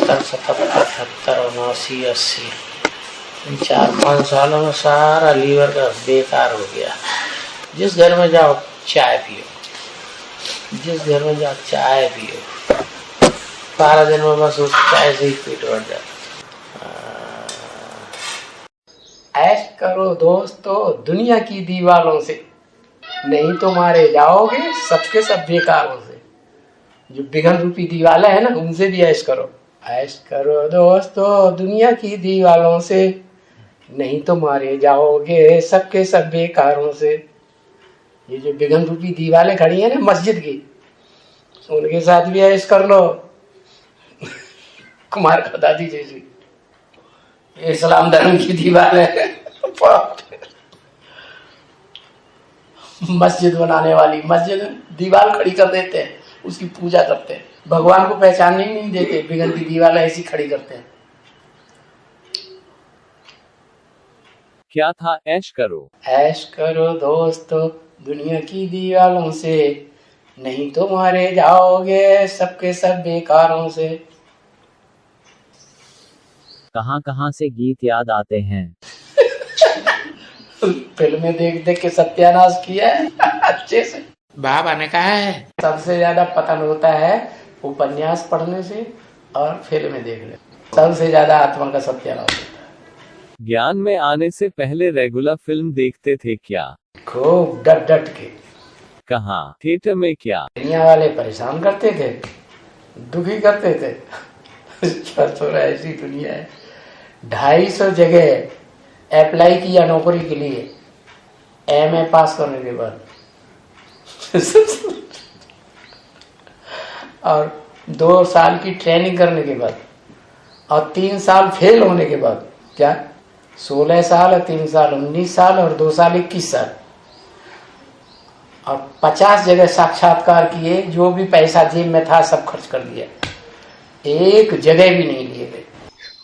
66, 77, 78, 79, 80। इन 4-5 सालों में सारा लीवर का बेकार हो गया। जिस घर में जाओ चाय पियो, जिस घर में जाओ चाय पियो, सारा दिन में बस उस चाय से ही पेट भर जाता। ऐश करो दोस्तों दुनिया की दीवालों से, नहीं तो मारे जाओगे सबके सब बेकारों से। जो बिगन रूपी दीवालें है ना, उनसे भी ऐश करो। ऐश करो दोस्तों दुनिया की दीवालों से, नहीं तो मारे जाओगे सबके सब बेकारों से। ये जो बिगन रूपी दीवालें खड़ी है ना मस्जिद की, उनके साथ भी ऐश कर लो। कुमार का दादी जैसी इस्लाम धर्म की दीवार है। मस्जिद बनाने वाली, मस्जिद दीवार खड़ी कर देते हैं, उसकी पूजा करते हैं, भगवान को पहचानने ही नहीं देते, बिगन की दीवार ऐसी खड़ी करते हैं। क्या था ऐश करो? ऐश करो दोस्तों दुनिया की दीवालों से, नहीं तो मारे जाओगे सबके सब बेकारों से। कहां से गीत याद आते हैं? फिल्में देख देख के सत्यानाश किया है। अच्छे से बाबा ने कहा है सबसे ज्यादा पतन होता है उपन्यास पढ़ने से और फिल्में देखने, सबसे ज्यादा आत्मा का सत्यानाश होता है। ज्ञान में आने से पहले रेगुलर फिल्म देखते थे क्या? खूब डट डट के। कहाँ? थिएटर में क्या? दुनिया वाले परेशान करते थे, दुखी करते थे। थोड़ा ऐसी दुनिया है। 250 जगह अप्लाई किया नौकरी के लिए, एमए पास करने के बाद। और 2 साल की ट्रेनिंग करने के बाद और 3 साल फेल होने के बाद, क्या 16 साल और 3 साल 19 साल और 2 साल 21 साल, और 50 जगह साक्षात्कार किए, जो भी पैसा जेब में था सब खर्च कर दिया, एक जगह भी नहीं लिए गए।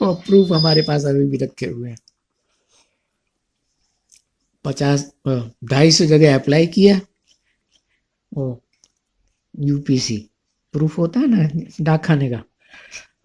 और प्रूफ हमारे पास अभी भी रखे हुए हैं। 250 जगह अप्लाई किया, वो यूपीसी प्रूफ होता है ना डाक खाने का,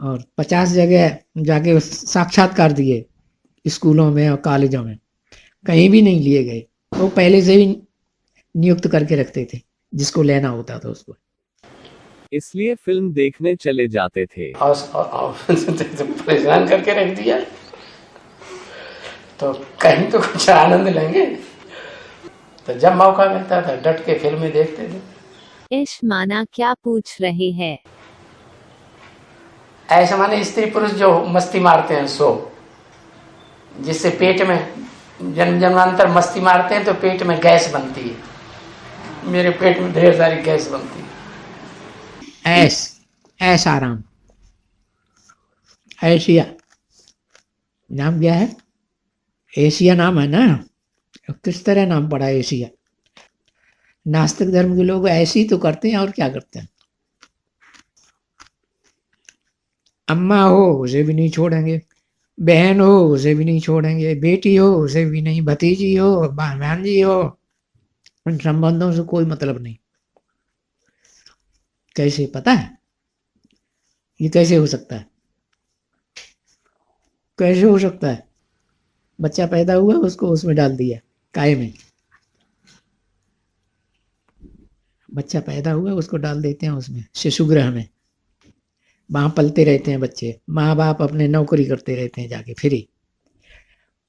और 50 जगह जाके साक्षात्कार दिए स्कूलों में और कॉलेजों में, कहीं भी नहीं लिए गए। वो पहले से ही नियुक्त करके रखते थे जिसको लेना होता था उसको, इसलिए फिल्म देखने चले जाते थे। और परेशान करके रख दिया, तो कहीं तो कुछ आनंद लेंगे। तो जब मौका मिलता था डट के फिल्में देखते थे। ऐश माना क्या पूछ रहे हैं? ऐसा माने स्त्री पुरुष जो मस्ती मारते हैं, सो जिससे पेट में जन्म जन्मांतर मस्ती मारते हैं तो पेट में गैस बनती है। मेरे पेट में ढेर सारी गैस बनती है। ऐश आराम, एशिया नाम क्या है? एशिया नाम है ना, किस तरह नाम पड़ा एशिया? नास्तिक धर्म के लोग ऐसे ही तो करते हैं, और क्या करते हैं। अम्मा हो उसे भी नहीं छोड़ेंगे, बहन हो उसे भी नहीं छोड़ेंगे, बेटी हो उसे भी नहीं, भतीजी हो भांजी हो, उन संबंधों से कोई मतलब नहीं। कैसे पता है ये कैसे हो सकता है? कैसे हो सकता है? बच्चा पैदा हुआ उसको उसमें डाल दिया काय में, बच्चा पैदा हुआ उसको डाल देते हैं उसमें शिशुगृह में, वहां पलते रहते हैं बच्चे, माँ बाप अपने नौकरी करते रहते हैं जाके फ्री,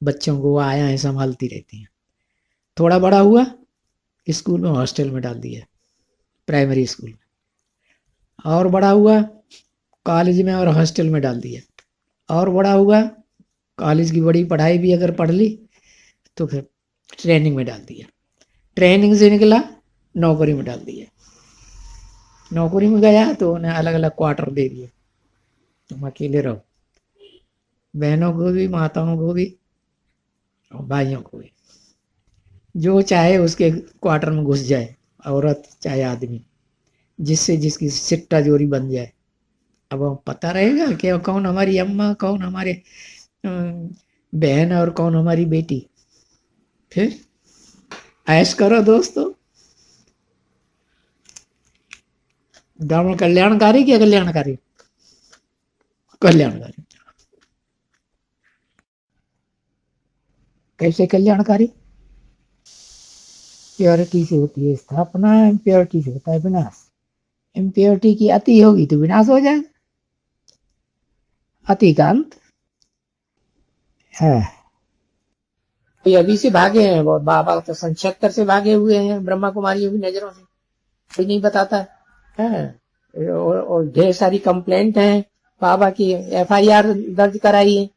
बच्चों को आया है संभालती रहती हैं। थोड़ा बड़ा हुआ स्कूल में हॉस्टल में डाल दिया, प्राइमरी स्कूल में, और बड़ा हुआ कॉलेज में और हॉस्टल में डाल दिया, और बड़ा हुआ कॉलेज की बड़ी पढ़ाई भी अगर पढ़ ली तो फिर ट्रेनिंग में डाल दिया, ट्रेनिंग से निकला नौकरी में डाल दिया, नौकरी में गया तो उन्हें अलग अलग क्वार्टर दे दिए, तुम अकेले रहो, बहनों को भी माताओं को भी और भाइयों को भी, जो चाहे उसके क्वार्टर में घुस जाए, औरत चाहे आदमी, जिससे जिसकी सिट्टा जोरी बन जाए। अब पता रहेगा कि कौन हमारी अम्मा, कौन हमारे बहन और कौन हमारी बेटी। फिर ऐश करो दोस्तों। धर्म कल्याणकारी क्या कल्याणकारी? कल्याणकारी। कैसे कल्याणकारी? प्योरिटी से होती है स्थापना, इम्प्योरिटी से होता है विनाश। इम्प्योरिटी की अति होगी तो विनाश हो जाएगा, अति का अंत है। ये अभी से भागे हैं, बहुत बाबा तो 76 से भागे हुए हैं ब्रह्मा कुमारियों की नजरों से, कोई नहीं बताता है। और ढेर सारी कंप्लेंट है बाबा की, FIR दर्ज कराई है।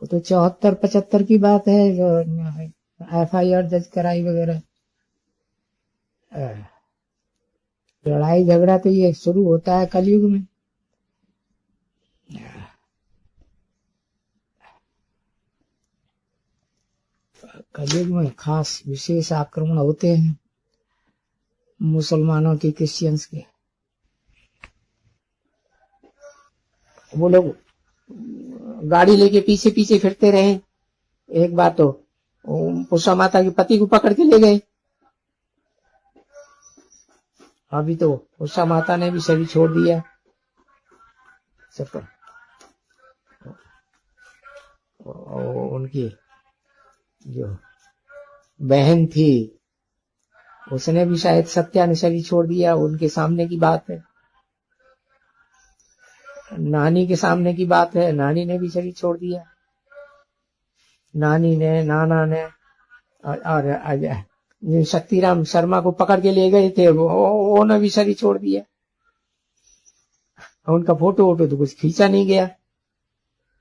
तो 74-75 की बात है, FIR दर्ज कराई वगैरह। लड़ाई झगड़ा तो ये शुरू होता है कलयुग में। कलयुग में खास विशेष आक्रमण होते हैं मुसलमानों के, क्रिश्चियंस के। वो लोग गाड़ी लेके पीछे पीछे फिरते रहे। एक बार तो उषा माता के पति को पकड़ के ले गए। अभी तो उषा माता ने भी शरीर छोड़ दिया सबको। उनकी जो बहन थी उसने भी शायद सत्या ने शरीर छोड़ दिया, उनके सामने की बात है। नानी के सामने की बात है, नानी ने भी शरीर छोड़ दिया। नानी ने, नाना ने, और शक्तिराम शर्मा को पकड़ के ले गए थे, वो ने भी शरीर छोड़ दिया। उनका फोटो वोटो तो कुछ खींचा नहीं गया।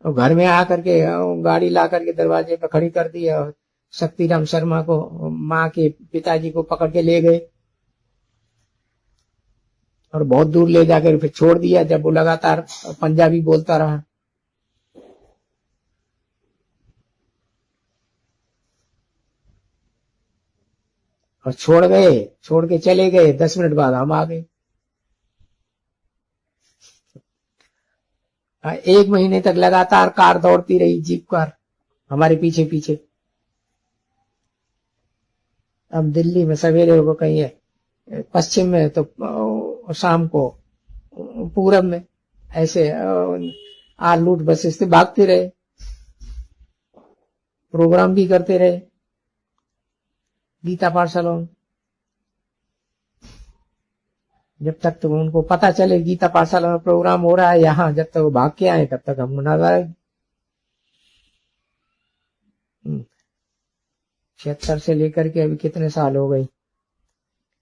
और घर में आकर के गाड़ी ला करके दरवाजे पर खड़ी कर दी और शक्तिराम शर्मा को, माँ के पिताजी को पकड़ के ले गए और बहुत दूर ले जाकर फिर छोड़ दिया, जब वो लगातार पंजाबी बोलता रहा। और छोड़ के चले गए। 10 मिनट बाद हम आ गए। 1 महीने तक लगातार कार दौड़ती रही, जीप कार हमारे पीछे पीछे। अब दिल्ली में सवेरे को कहीं है, पश्चिम में तो शाम को पूरब में, ऐसे आलूट बसेस से भागते रहे, प्रोग्राम भी करते रहे गीता पाठशाला में। जब तक तो उनको पता चले गीता पाठशाला में प्रोग्राम हो रहा है यहाँ, जब तक वो भाग के आए तब तक हम नजर। 76 से लेकर के अभी कितने साल हो गई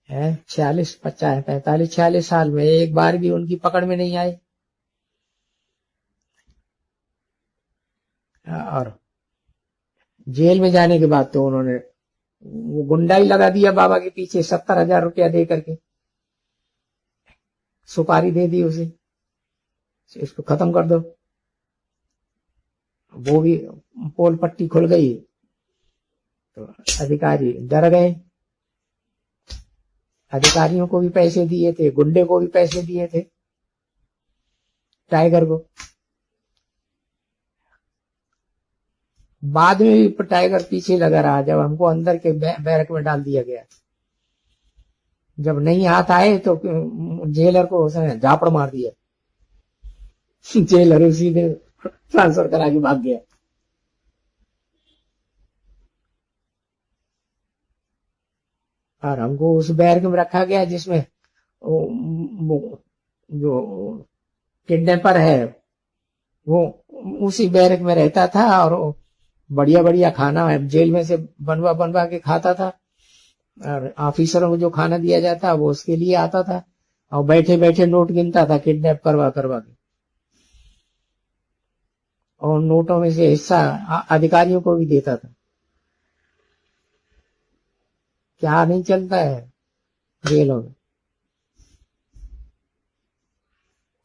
है? 46, 50, 45, 46 साल में एक बार भी उनकी पकड़ में नहीं आए। और जेल में जाने के बाद तो उन्होंने वो गुंडा ही लगा दिया बाबा के पीछे, 70,000 रुपया दे करके सुपारी दे दी उसे, इसको खत्म कर दो। वो भी पोल पट्टी खुल गई तो अधिकारी डर गए। अधिकारियों को भी पैसे दिए थे, गुंडे को भी पैसे दिए थे, टाइगर को। बाद में भी टाइगर पीछे लगा रहा, जब हमको अंदर के बैरक में डाल दिया गया। जब नहीं हाथ आए तो जेलर को उसने झापड़ मार दिया। जेलर उसी ने ट्रांसफर करा के भाग गया। और हमको उस बैरक में रखा गया जिसमें जो किडनैपर है वो उसी बैरक में रहता था और बढ़िया बढ़िया खाना जेल में से बनवा के खाता था। और ऑफिसरों को जो खाना दिया जाता वो उसके लिए आता था और बैठे बैठे नोट गिनता था किडनैप करवा के। और नोटों में से हिस्सा अधिकारियों को भी देता था। क्या नहीं चलता है जेलों में।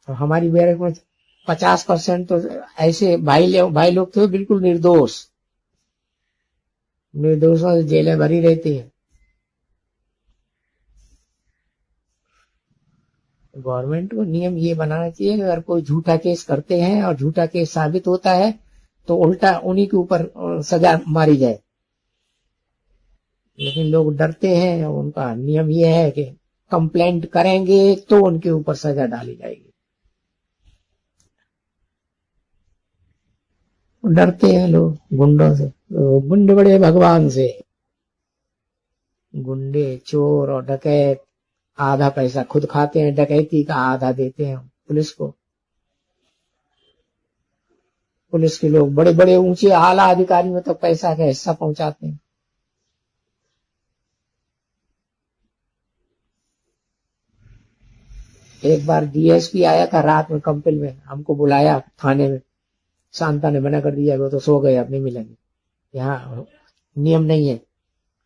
तो हमारी बैरक में 50% तो ऐसे भाई लोग थे बिल्कुल निर्दोषों से जेलें भरी रहती है। गवर्नमेंट को नियम ये बनाना चाहिए कि अगर कोई झूठा केस करते हैं और झूठा केस साबित होता है तो उल्टा उन्हीं के ऊपर सजा मारी जाए। लेकिन लोग डरते हैं। उनका नियम ये है कि कंप्लेंट करेंगे तो उनके ऊपर सजा डाली जाएगी। डरते हैं लोग गुंडों से, तो गुंडे बड़े भगवान से। गुंडे चोर और डकैत आधा पैसा खुद खाते हैं, डकैती का आधा देते हैं पुलिस को। पुलिस के लोग बड़े बड़े ऊंचे आला अधिकारियों तक पैसा का हिस्सा पहुंचाते हैं। एक बार डीएसपी आया था रात में कंपनी में, हमको बुलाया थाने में। शांता ने मना कर दिया, वो तो सो गए, अब नहीं मिलेंगे। यहाँ नियम नहीं है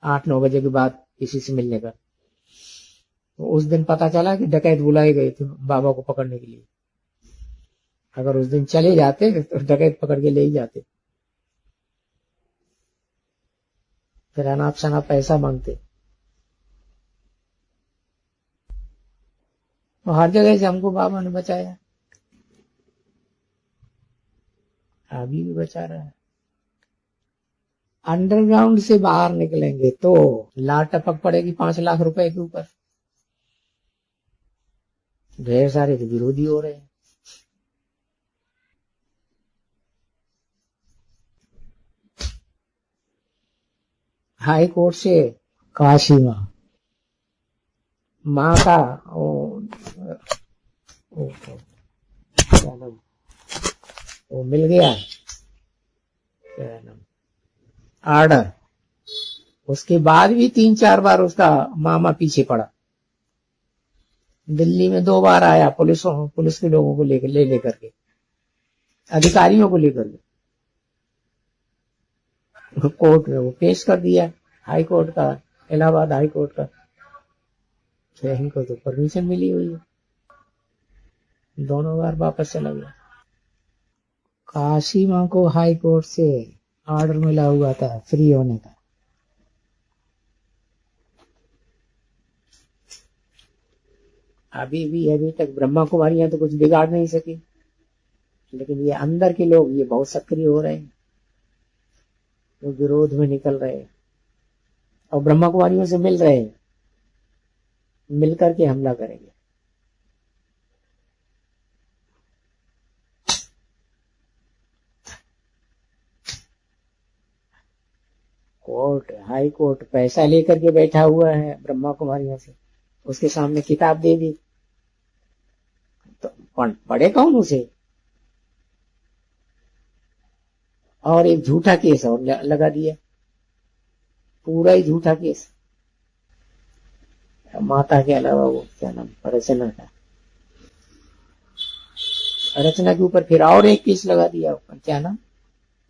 8-9 बजे के बाद किसी से मिलने का। तो उस दिन पता चला कि डकैत बुलाए गए थे बाबा को पकड़ने के लिए। अगर उस दिन चले जाते तो डकैत पकड़ के ले ही जाते। फिर अनाप शनाप पैसा मांगते। तो हर जगह से हमको बाबा ने बचाया, अभी भी बचा रहा है। अंडरग्राउंड से बाहर निकलेंगे तो लाट टपक पड़ेगी 5 लाख रुपए के ऊपर। ढेर सारे तो विरोधी हो रहे हैं। हाई कोर्ट से काशी माँ का क्या नाम, वो मिल गया, क्या नाम, आर्डर। उसके बाद भी 3-4 बार उसका मामा पीछे पड़ा। दिल्ली में 2 बार आया पुलिस के लोगों को लेकर के, अधिकारियों को लेकर के। कोर्ट में वो पेश कर दिया, हाई कोर्ट का, इलाहाबाद हाई कोर्ट का। तो इनको तो परमिशन मिली हुई है, दोनों बार वापस चला गया। काशी माँ को हाई कोर्ट से ऑर्डर मिला हुआ था फ्री होने का। अभी तक ब्रह्मा कुमारियां तो कुछ बिगाड़ नहीं सकी, लेकिन ये अंदर के लोग ये बहुत सक्रिय हो रहे हैं, वो विरोध में निकल रहे हैं और ब्रह्मा कुमारियों से मिल रहे हैं, मिलकर के हमला करेंगे। कोर्ट, हाई कोर्ट पैसा लेकर के बैठा हुआ है ब्रह्मा कुमारियों से, उसके सामने किताब दे दी तो पढ़े कौन उसे। और एक झूठा केस और लगा दिया, पूरा ही झूठा केस। माता के अलावा वो क्या नाम, रचना का, रचना के ऊपर फिर और एक केस लगा दिया, क्या नाम,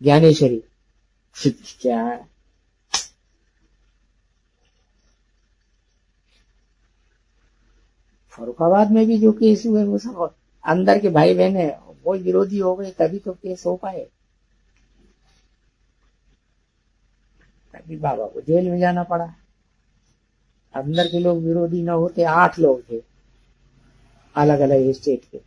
ज्ञानेश्वरी। क्या फरुखाबाद में भी जो केस हुए वो सब अंदर के भाई बहन है, वो विरोधी हो गए तभी तो केस हो पाए, तभी बाबा को जेल में जाना पड़ा। अंदर के लोग विरोधी ना होते, 8 लोग थे अलग अलग स्टेट के।